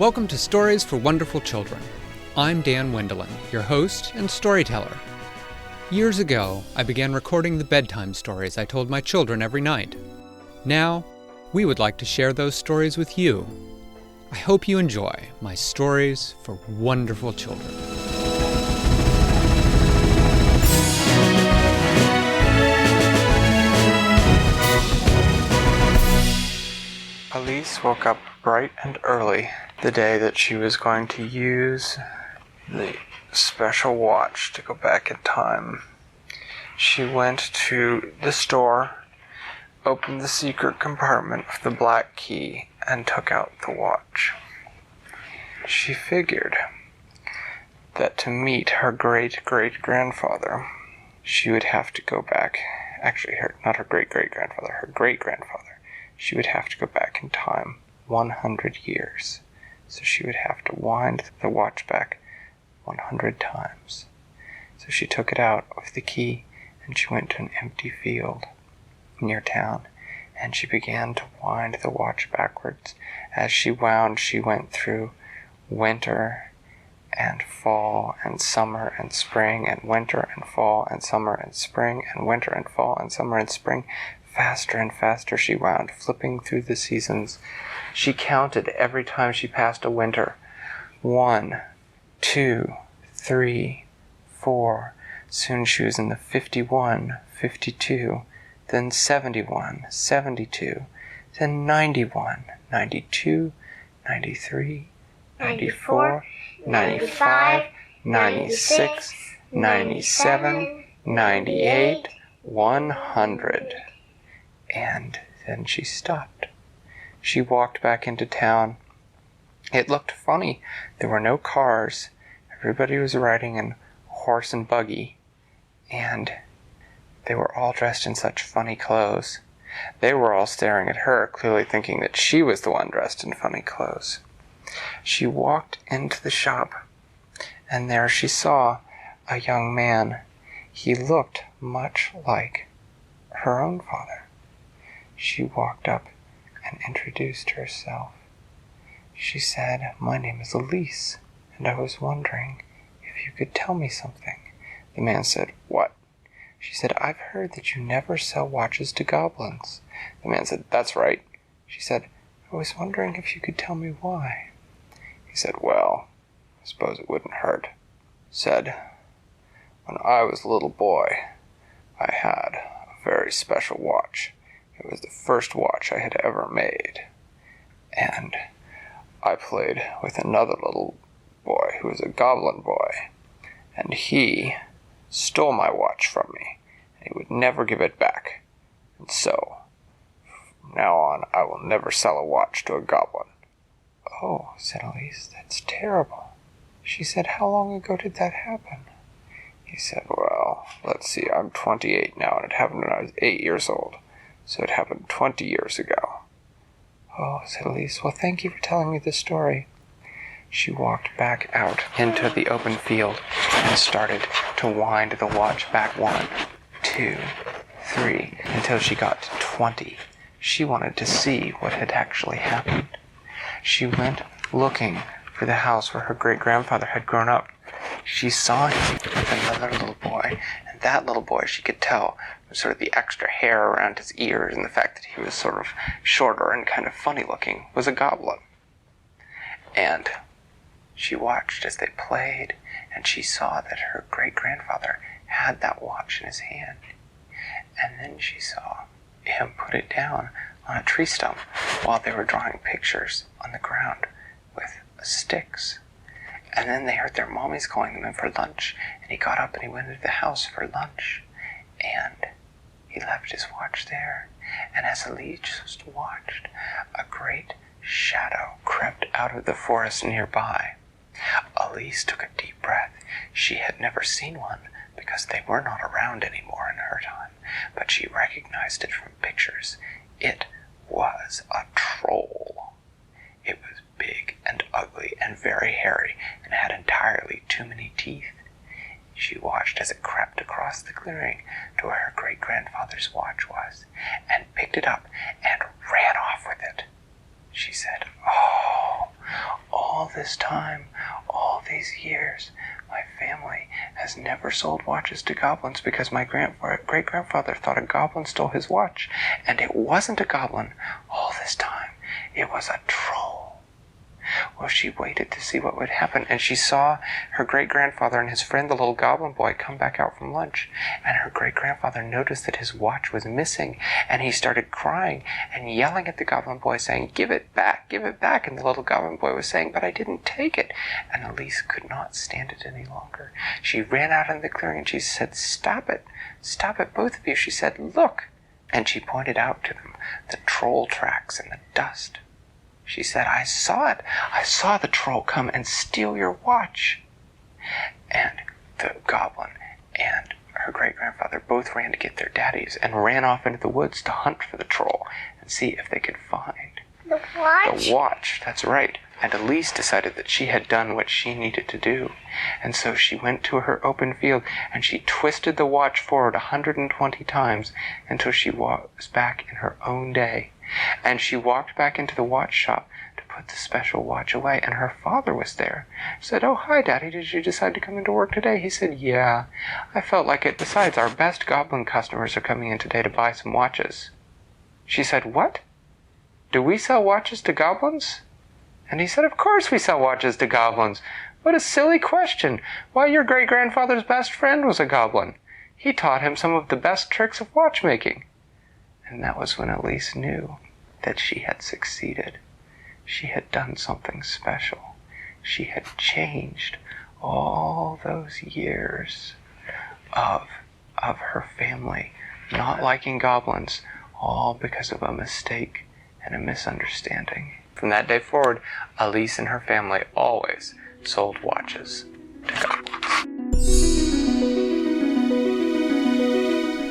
Welcome to Stories for Wonderful Children. I'm Dan Wendelin, your host and storyteller. Years ago, I began recording the bedtime stories I told my children every night. Now, we would like to share those stories with you. I hope you enjoy my Stories for Wonderful Children. Elise woke up bright and early the day that she was going to use the special watch to go back in time. She went to the store, opened the secret compartment with the black key, and took out the watch. She figured that to meet her great-great-grandfather, she would have to go back. Actually, not her great-great-grandfather, her great-grandfather. She would have to go back in time 100 years. So she would have to wind the watch back 100 times. So she took it out with the key and she went to an empty field near town and she began to wind the watch backwards. As she wound, she went through winter and fall and summer and spring and winter and fall and summer and spring and winter and fall and summer and spring. Faster and faster she wound, flipping through the seasons. She counted every time she passed a winter. 1, 2, 3, 4. Soon she was in the 51, 52, then 71, 72, then 91, 92, 93, 94, 95, 96, 97, 98, 100. And then she stopped. She walked back into town. It looked funny. There were no cars. Everybody was riding in horse and buggy. And they were all dressed in such funny clothes. They were all staring at her, clearly thinking that she was the one dressed in funny clothes. She walked into the shop, and there she saw a young man. He looked much like her own father. She walked up and introduced herself. She said, "My name is Elise, and I was wondering if you could tell me something." The man said, "What?" She said, "I've heard that you never sell watches to goblins." The man said, "That's right." She said, "I was wondering if you could tell me why." He said, "Well, I suppose it wouldn't hurt." Said, "When I was a little boy, I had a very special watch. It was the first watch I had ever made. And I played with another little boy who was a goblin boy. And he stole my watch from me. And he would never give it back. And so, from now on, I will never sell a watch to a goblin." "Oh," said Elise, "that's terrible." She said, "How long ago did that happen?" He said, "Well, let's see, I'm 28 now, and it happened when I was 8 years old. So it happened 20 years ago." "Oh," said Elise, "well, thank you for telling me the story." She walked back out into the open field and started to wind the watch back 1, 2, 3, until she got to 20. She wanted to see what had actually happened. She went looking for the house where her great-grandfather had grown up. She saw him with another little boy, and that little boy, she could tell, was sort of the extra hair around his ears and the fact that he was sort of shorter and kind of funny-looking, was a goblin. And she watched as they played, and she saw that her great-grandfather had that watch in his hand. And then she saw him put it down on a tree stump while they were drawing pictures on the ground with sticks. And then they heard their mommies calling them in for lunch, and he got up and he went into the house for lunch, and he left his watch there. And as Elise just watched, a great shadow crept out of the forest nearby. Elise took a deep breath. She had never seen one because they were not around anymore in her time, but she recognized it from pictures. It was a troll. It was big and ugly and very hairy and had entirely too many teeth. She watched as it crept across the clearing to where her great-grandfather's watch was, and picked it up and ran off with it. She said, "Oh, this time, all these years, my family has never sold watches to goblins because my great-grandfather thought a goblin stole his watch, and it wasn't a goblin. All this time, it was a troll. Well, she waited to see what would happen, and she saw her great-grandfather and his friend, the little goblin boy, come back out from lunch. And her great-grandfather noticed that his watch was missing, and he started crying and yelling at the goblin boy, saying, "Give it back, give it back." And the little goblin boy was saying, "But I didn't take it." And Elise could not stand it any longer. She ran out in the clearing, and she said, "Stop it, both of you." She said, "Look." And she pointed out to them the troll tracks in the dust. She said, "I saw it. I saw the troll come and steal your watch." And the goblin and her great-grandfather both ran to get their daddies and ran off into the woods to hunt for the troll and see if they could find the watch. The watch, that's right. And Elise decided that she had done what she needed to do. And so she went to her open field and she twisted the watch forward 120 times until she was back in her own day. And she walked back into the watch shop to put the special watch away, and her father was there. Said, "Oh, hi, Daddy, did you decide to come into work today?" He said, "Yeah, I felt like it. Besides, our best goblin customers are coming in today to buy some watches." She said, "What? Do we sell watches to goblins?" And he said, "Of course we sell watches to goblins. What a silly question. Why, your great-grandfather's best friend was a goblin. He taught him some of the best tricks of watchmaking." And that was when Elise knew that she had succeeded. She had done something special. She had changed all those years of her family not liking goblins, all because of a mistake and a misunderstanding. From that day forward, Elise and her family always sold watches to goblins.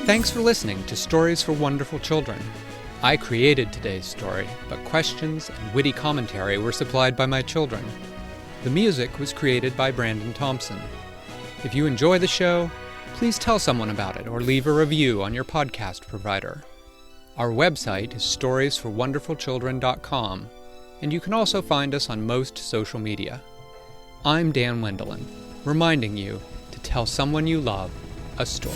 Thanks for listening to Stories for Wonderful Children. I created today's story, but questions and witty commentary were supplied by my children. The music was created by Brandon Thompson. If you enjoy the show, please tell someone about it or leave a review on your podcast provider. Our website is storiesforwonderfulchildren.com, and you can also find us on most social media. I'm Dan Wendelin, reminding you to tell someone you love a story.